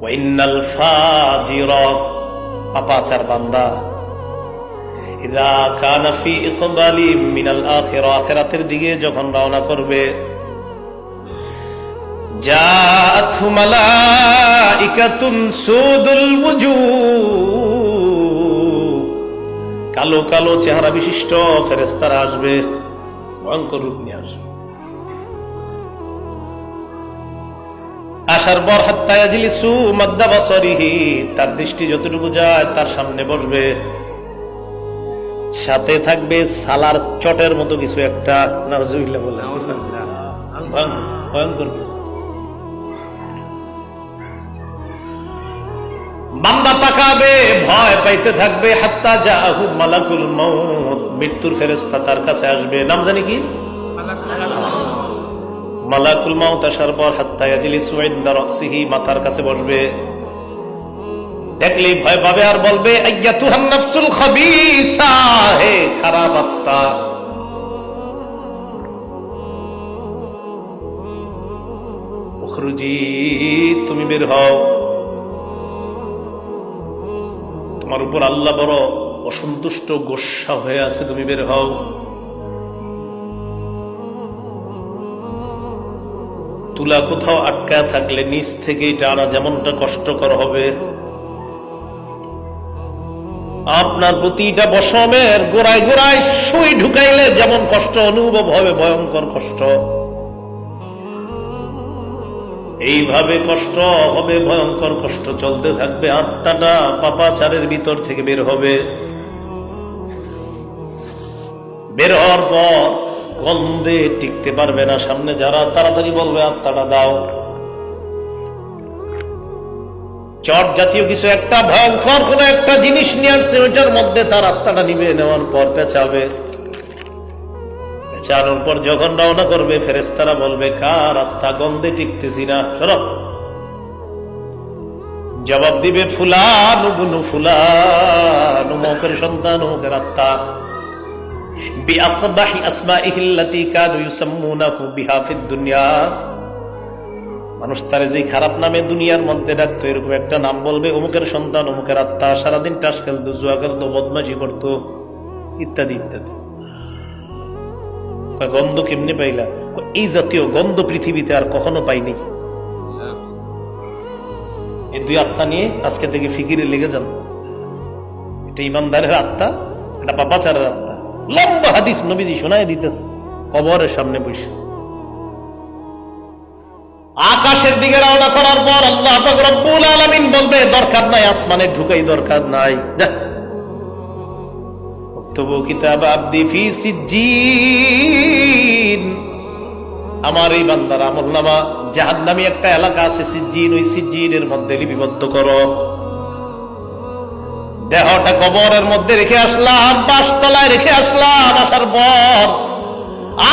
ওয়া ইন্নাল ফাজিরা, পাপাচার বান্দা, ইযা কানা ফি ইকবালি মিনাল আখিরা, আখিরাতের দিকে যখন রওনা করবে, জাআতহু মালাইকাতুন সুদুল ওয়ুজুহ, কালো কালো চেহারা বিশিষ্ট ফেরেশতারা আসবে, ভয়ঙ্কর রূপ নিয়ে আসবে। আসার পর হাত্তা ইয়াজলিসু মাদ্দা বাসরিহি, তার দৃষ্টি যতটুকু যায় তার সামনে বসবে, সাথে থাকবে সালার চটের মতো কিছু একটা, নাউজুবিল্লাহ বলেন, ভয়ঙ্কর কিছু। বান্দা তাকাবে, ভয় পাইতে থাকবে, হাত্তা জাআহু মালাকুল মউত, মৃত্যুর ফেরেশতা তার কাছে আসবে, নাম জানি কি মালাকুল মাউত। আসার পর হাত্তা ইয়াজলিসু ইনদা রাসিহি, মাথার কাছে বসবে, দেখলেই ভয় পাবে আর বলবে আইয়াতুহান নাফসুল খাবিসা, হে খারাপ আত্মা, উখরুজি, তুমি বের হও, তোমার উপর আল্লাহ বড় অসন্তুষ্ট, গোস্বা হয়ে আছে, তুমি বের হও। তুলা কোথাও আটকায় থাকলে নিচ থেকেই টানা যেমনটা কষ্টকর হবে, আপনার প্রতিটা বসমের গোড়ায় গোড়ায় সুই ঢুকাইলে যেমন কষ্ট অনুভব হবে, ভয়ঙ্কর কষ্ট, এইভাবে কষ্ট হবে, ভয়ঙ্কর কষ্ট চলতে থাকবে। আত্মাটা পাপাচারের ভিতর থেকে বের হবে, বের হওয়ার পর গন্ধে টিকতে পারবে না, সামনে যারা তাড়াতাড়ি বলবে আত্মাটা দাও। চট জাতীয় কিছু একটা ভয়ঙ্কর কোন একটা জিনিস নিয়ে আসছে, ওইটার মধ্যে তার আত্মাটা নিবে, নেওয়ার পর পেঁচাবে, পেঁচানোর পর যখন রওনা করবে ফেরেশতারা বলবে কার আত্মা, গন্ধে টিকতেছি না, সরো। জবাব দিবে ফুলান ইবনু ফুলান, অমুকের সন্তান, অমুকের আত্মা, বিআকবাহি আসমাইহি আল্লাতী কানু ইউসাম্মুনাহু বিহা ফিদ দুনিয়া, মানুষ তারে যে খারাপ নামে দুনিয়ার মধ্যে ডাকতো, এরকম একটা নাম বলবে, অমুকের সন্তান, অমুকের আত্মা, সারাদিন টাস খেলতো, জুয়া খেলতো, বদমাশি করতো, ইত্যাদি ইত্যাদি। গন্ধ কেমনে পাইলা? এই জাতীয় গন্ধ পৃথিবীতে আর কখনো পাইনি। এই দুই আত্মা নিয়ে আজকে থেকে ফিকিরে লেগে যান। এটা ইমানদারের আত্মা, এটা পাপাচারের আত্মা। লম্বা হাদিস নবীজি শোনায় দিতেছে কবরের সামনে বসে। আকাশের দিকে রওনা করার পর আল্লাহ পাক রব্বুল আলামিন বলবে দরকার নাই, আসমানে ঢুকাই দরকার নাই, যা তবু কিতাব আব্দি ফি সিজ্জিন, আমার এই বান্দার আমলনামা জাহান্নামী একটা এলাকা আছে সিজ্জিন, ওই সিজ্জিনের মধ্যে লিপিবদ্ধ করো। দেহটা কবরের মধ্যে রেখে আসলাম, বাসতলায় রেখে আসলাম, আসার পর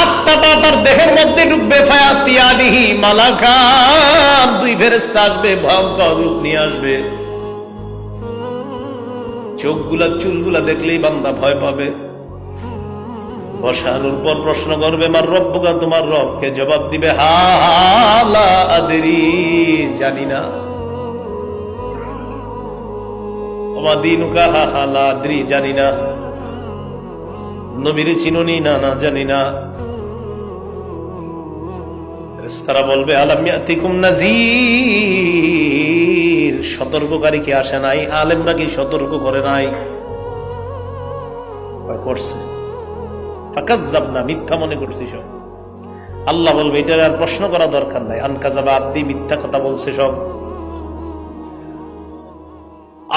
আত্মাটা তার দেহের মধ্যে ঢুকবে, ফায়াতিয়ানিহি মালাকান, দুই ফেরেশতা আসবে, ভয়ঙ্কর রূপ নিয়ে আসবে। চোখগুলা চুলগুলা দেখলেই বান্দা ভয় পাবে। বসানোর পর প্রশ্ন করবে মার রব্বুকা, তোমার রবকে? জবাব দিবে হা লা আদরি, জানি না। ওমা দীনুকা, হা হা লা আদরি, জানি না। নবীর চিনুনি? না না, জানি না। ফেরেশতারা বলবে আলাম ইয়াতিকুম নাযীর, সতর্ককারী কি আসে নাই? আলেমরা কি সতর্ক করে নাই? করছে, ফাকাজ্জাবনা, মিথ্যা মনে করছি সব। আল্লাহ বলবে এটা আর প্রশ্ন করা দরকার নাই, আনকাযাবা আব্দি, মিথ্যা কথা বলছে সব।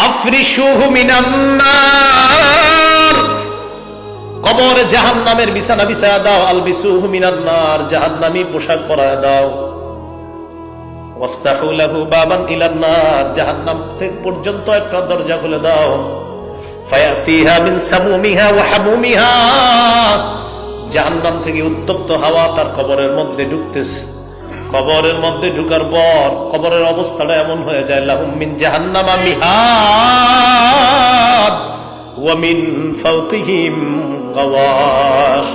আফরিশুহু মিনান নার, কবরে জাহান্নামের বিছানা বিছায়া দাও। আলবিসুহু মিনান নার, জাহান্নামী পোশাক পরায় দাও। ওয়াফতাহু লাহু বাবান ইলান নার, জাহান্নাম থেকে পর্যন্ত একটা দরজা খুলে দাও। ফায়াতিহা মিন সামুমিহা ওয়া হামুমিহা, জাহান্নাম থেকে উত্তপ্ত হাওয়া তার কবরের মধ্যে ঢুকতেছে। কবরের মধ্যে ঢুকার পর কবরের অবস্থাটা এমন হয়ে যায়, লাহুম মিন জাহান্নামা মিহাদ ওয়া মিন ফাওকিহিম গাওয়াশ,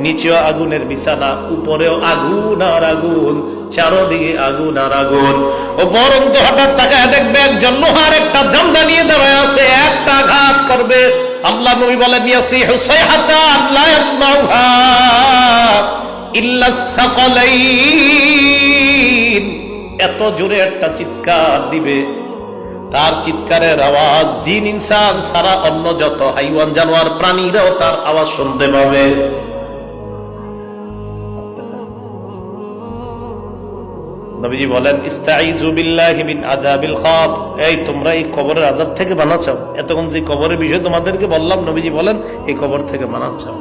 নিচেও আগুনের বিছানা, উপরেও আগুন আর আগুন, চারদিকে আগুন আর আগুন। ও বরং তো হঠাৎ তাকায় দেখবে একজন লোহার একটা জামদা নিয়ে দাঁড়ায় আছে, একটা আঘাত করবে, আল্লাহ নবী বলেন ইয়াসিহু সাইহাতান লা ইয়াসমাউহা ইল্লা সাকালাইন, এত জোরে একটা চিৎকার দিবে, তার চিৎকারের আওয়াজ জিন ইনসান সারা অন্য যত হাইওয়ান জানোয়ার প্রাণীরাও তার আওয়াজ শুনতে পাবে। নবীজি বলেন ইস্তাইযু বিল্লাহি মিন আযাবিল কবর, এই তোমরা এই কবরের আযাব থেকে বাঁচা চাও। এতক্ষণ যে কবরের বিষয় তোমাদেরকে বললাম, নবীজি বলেন এই কবর থেকে বাঁচা চাও।